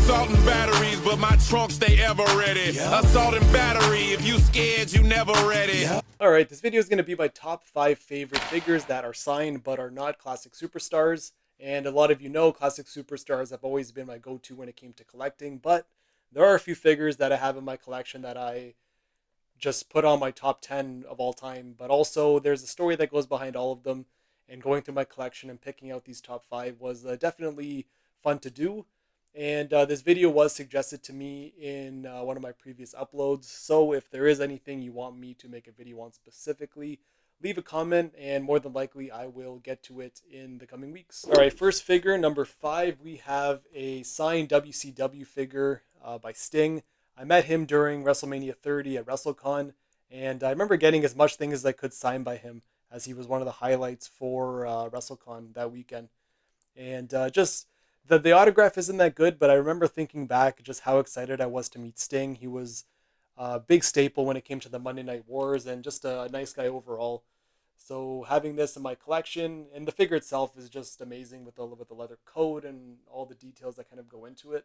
assault and batteries, but my trunk stay ever ready. Assault and battery, if you scared, you never ready. Alright, this video is going to be my top 5 favorite figures that are signed but are not classic superstars. And a lot of you know classic superstars have always been my go-to when it came to collecting, but there are a few figures that I have in my collection that I just put on my top 10 of all time, but also there's a story that goes behind all of them, and going through my collection and picking out these top 5 was definitely fun to do. And this video was suggested to me in one of my previous uploads, so if there is anything you want me to make a video on specifically, leave a comment and more than likely I will get to it in the coming weeks. Alright, first figure, number 5, we have a signed WCW figure by Sting. I met him during WrestleMania 30 at WrestleCon, and I remember getting as much thing as I could signed by him, as he was one of the highlights for WrestleCon that weekend. And just the autograph isn't that good, but I remember thinking back just how excited I was to meet Sting. He was a big staple when it came to the Monday Night Wars, and just a nice guy overall. So having this in my collection, and the figure itself is just amazing with the leather coat and all the details that kind of go into it.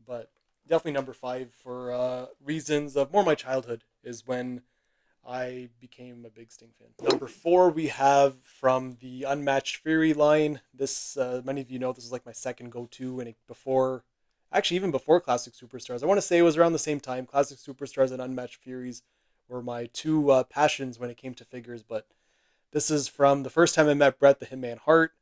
But definitely number 5 for reasons of more my childhood is when I became a big Sting fan. Number 4, we have from the Unmatched Fury line. This, many of you know, this is like my second go-to, and even before Classic Superstars. I want to say it was around the same time. Classic Superstars and Unmatched Furies were my two passions when it came to figures, but this is from the first time I met Bret the Hitman Hart.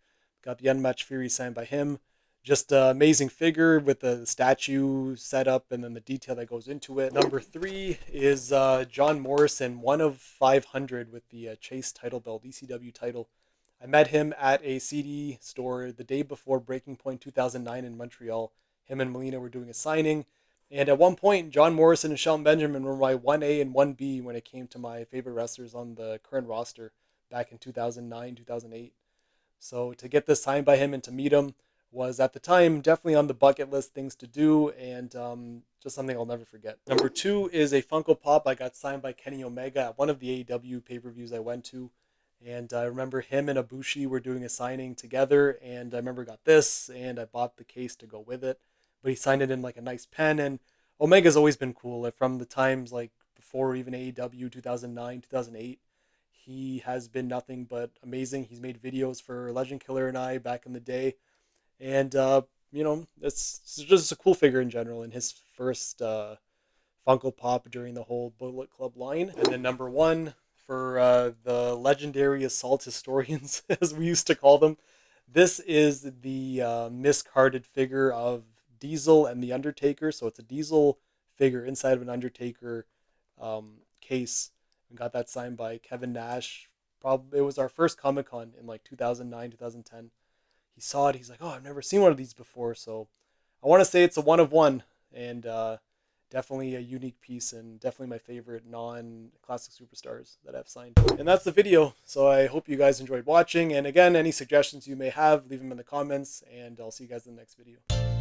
Got the Unmatched Fury signed by him. Just an amazing figure with the statue set up and then the detail that goes into it. Number 3 is John Morrison, 1 of 500 with the Chase title belt, ECW title. I met him at a CD store the day before Breaking Point 2009 in Montreal. Him and Melina were doing a signing. And at one point, John Morrison and Shelton Benjamin were my 1A and 1B when it came to my favorite wrestlers on the current roster back in 2009, 2008. So to get this signed by him and to meet him was at the time definitely on the bucket list things to do, and just something I'll never forget. Number 2 is a Funko Pop I got signed by Kenny Omega at one of the AEW pay-per-views I went to. And I remember him and Ibushi were doing a signing together, and I remember got this, and I bought the case to go with it. But he signed it in like a nice pen, and Omega's always been cool. From the times like before even AEW 2009, 2008, he has been nothing but amazing. He's made videos for Legend Killer and I back in the day. And, it's just a cool figure in general, and his first Funko Pop during the whole Bullet Club line. And then number 1 for the legendary assault historians, as we used to call them. This is the miscarded figure of Diesel and The Undertaker. So it's a Diesel figure inside of an Undertaker case. We got that signed by Kevin Nash. Probably it was our first Comic-Con in like 2009, 2010. He saw it. He's like, oh, I've never seen one of these before. So I want to say it's a 1 of 1, and definitely a unique piece, and definitely my favorite non-classic superstars that I've signed. And that's the video. So I hope you guys enjoyed watching. And again, any suggestions you may have, leave them in the comments, and I'll see you guys in the next video.